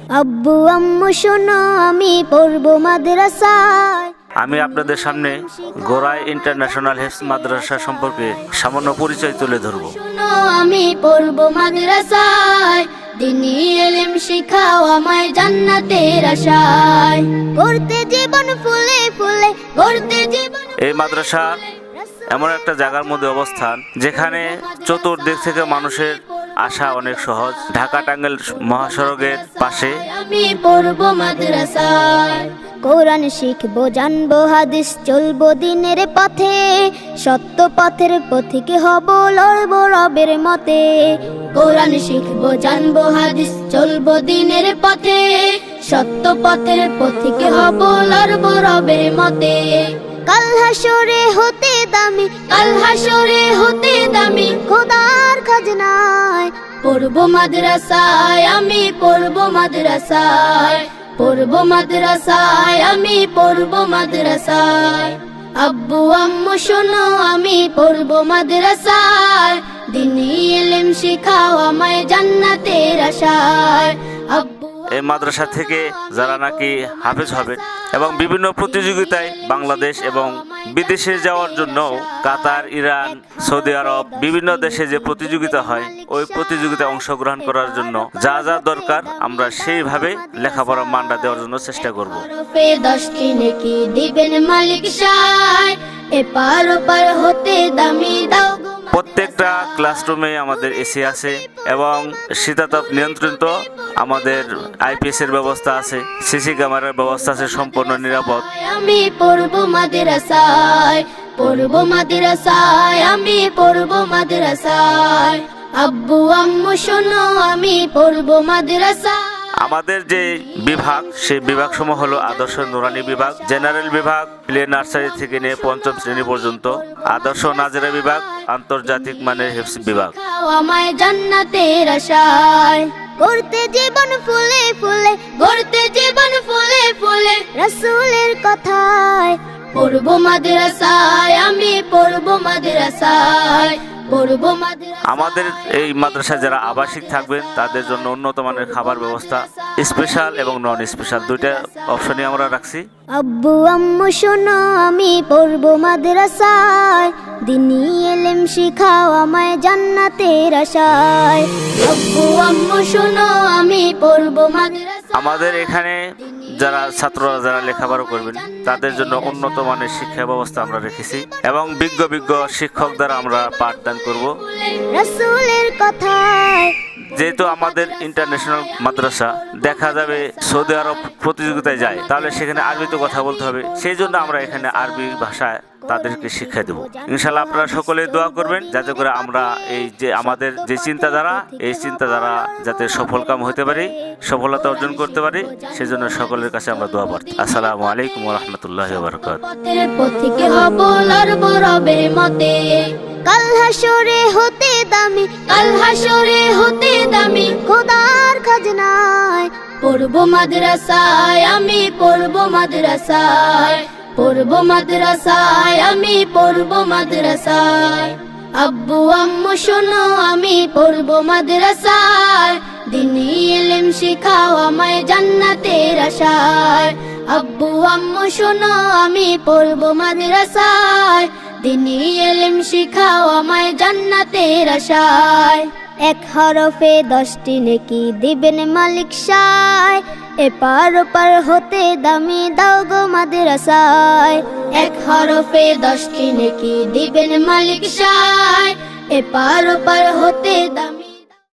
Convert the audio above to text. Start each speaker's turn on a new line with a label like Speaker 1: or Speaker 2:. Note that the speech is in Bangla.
Speaker 1: আব্বু আম্মু শোনো আমি পড়বো মাদ্রাসায়।
Speaker 2: আমি আপনাদের সামনে গোরাই ইন্টারন্যাশনাল হেফজ মাদ্রাসা সম্পর্কে সামান্য পরিচয় তুলে ধরব।
Speaker 1: শোনো আমি পড়বো মাদ্রাসায়, দিনী ইলম শিখাও আমায় জান্নাতের আশায়। করতে জীবন ফুলে ফুলে, করতে জীবন।
Speaker 2: এই মাদ্রাসা এমন একটা জায়গার মধ্যে অবস্থান যেখানে চতুর্দিক থেকে মানুষের আসা অনেক সহজ। ঢাকা টাঙ্গাইল মহাসড়কের পাশে।
Speaker 1: আমি পড়বো মাদ্রাসায়, কোরআন শিখবো জানবো হাদিস চলবো দিনের পথে, সত্য পথের পথিক হব লড়বো রবের মতে। কোরআন শিখবো জানবো হাদিস চলবো দিনের পথে, সত্য পথের পথিক হব লড়বো রবের মতে। কাল হাসরে হতে দামি, কাল হাসরে হতে দামি খোদার খাজনায়। পড়বো মাদ্রাসায় আমি পড়বো মাদ্রাসায়, পড়বো মাদ্রাসায় আমি পড়বো মাদ্রাসায়। আব্বু আম্মু শোনো আমি পড়বো মাদ্রাসায়, দিনী ইলম শিখাও আমায় জান্নাতের আশায়। আব্বু
Speaker 2: এই মাদ্রাসা থেকে যারা নাকি হাফেজ হবেন এবং বিভিন্ন প্রতিযোগিতায় বাংলাদেশ এবং বিদেশে যাওয়ার জন্য কাতার, ইরান, সৌদি আরব বিভিন্ন দেশে যে প্রতিযোগিতা হয় ওই প্রতিযোগিতায় অংশগ্রহণ করার জন্য যা যা দরকার আমরা সেইভাবে লেখাপড়া মান্ডা দেওয়ার জন্য চেষ্টা করব।
Speaker 1: 10টি নেকি দিবেন মালিক সায়, এপার ওপার হতে দামি দাও গো।
Speaker 2: প্রত্যেকটা ক্লাসরুমে আমাদের এসি আছে এবং শীতাতাপ নিয়ন্ত্রিত আমাদের আইপিএস এর ব্যবস্থা আছে, সিসি ক্যামেরার ব্যবস্থা আছে, সম্পূর্ণ নিরাপদ।
Speaker 1: আমি পড়বো মাদ্রাসায়, পড়বো মাদ্রাসায় আমি পড়বো মাদ্রাসায়। আব্বু আম্মু শোনো আমি পড়বো মাদ্রাসায়।
Speaker 2: আমাদের যে বিভাগ সেই বিভাগ সমূহ হলো আদর্শ নুরানি বিভাগ, জেনারেল বিভাগ প্লে নার্সারি থেকে নিয়ে পঞ্চম শ্রেণী পর্যন্ত, আদর্শ নাজেরা বিভাগ, আন্তর্জাতিক মানের হেফজ বিভাগ।
Speaker 1: আমায় জান্নাতের আশায়, করতে জীবন ফুলে ফুলে, করতে জীবন ফুলে ফুলে রাসূলের কথায়। পড়বো মাদ্রাসায় আমি পড়বো মাদ্রাসায়, পড়বো মাদ্রাসায়।
Speaker 2: আমাদের এই মাদ্রাসায় যারা আবাসিক থাকবেন তাদের জন্য উন্নত মানের খাবার ব্যবস্থা, স্পেশাল এবং নন স্পেশাল দুইটা অপশনই আমরা রাখছি।
Speaker 1: আব্বু আম্মু শোনো আমি পড়বো মাদ্রাসায়, দিনী ইলম শিখাও আমায় জান্নাতের আশায়। আব্বু আম্মু শোনো আমি পড়বো মাদ্রাসায়।
Speaker 2: আমাদের এখানে যারা ছাত্ররা যারা লেখাপড়া করবেন তাদের জন্য উন্নত মানের শিক্ষা ব্যবস্থা আমরা রেখেছি এবং বিজ্ঞ শিক্ষক দ্বারা আমরা পাঠদান করব।
Speaker 1: রাসূলের কথায়।
Speaker 2: যেহেতু আমাদের ইন্টারন্যাশনাল মাদ্রাসা, দেখা যাবে সৌদি আরব প্রতিযোগিতায় যায় তাহলে সেখানে আরবিতে কথা বলতে হবে, সেই জন্য আমরা এখানে আরবি ভাষায় তাদেরকে শিক্ষা দেব। ইনশাআল্লাহ আপনারা সকলে দোয়া করবেন যাতে করে আমরা এই যে আমাদের যে চিন্তাধারা এই চিন্তাধারা যাতে সফলকাম হতে পারি, সফলতা অর্জন করতে পারি, সেজন্য সকলের কাছে আমরা দোয়া প্রার্থী। আসসালামু আলাইকুম ওয়া রাহমাতুল্লাহি ওয়া বারাকাতুহু।
Speaker 1: পথের পথিকে হব লড়বো রবের মতে, কাল হাসরে হতে দামি, কাল হাসরে হতে দামি খোদার খাজনায়। পড়বো মাদ্রাসায় আমি পড়বো মাদ্রাসায়, পড়বো মাদ্রাসায় আমি পড়বো মাদ্রাসায়। আব্বু আম্মু শোনো আমি পড়বো মাদ্রাসায়, দিনী ইলম শিখাও আমায় জান্নাতের আশায়। আব্বু আম্মু শোনো আমি পড়বো মাদ্রাসায়, দিনী ইলম শিখাও আমায় জান্নাতের আশায়। এক হরফে 10টি নেকি দিবেন মালিক সায়, এপার ওপার হতে দামি দাও গো মাদ্রাসায়। এক হরফে 10টি নেকি দিবেন মালিক সায়, এপার ওপার হতে দামি।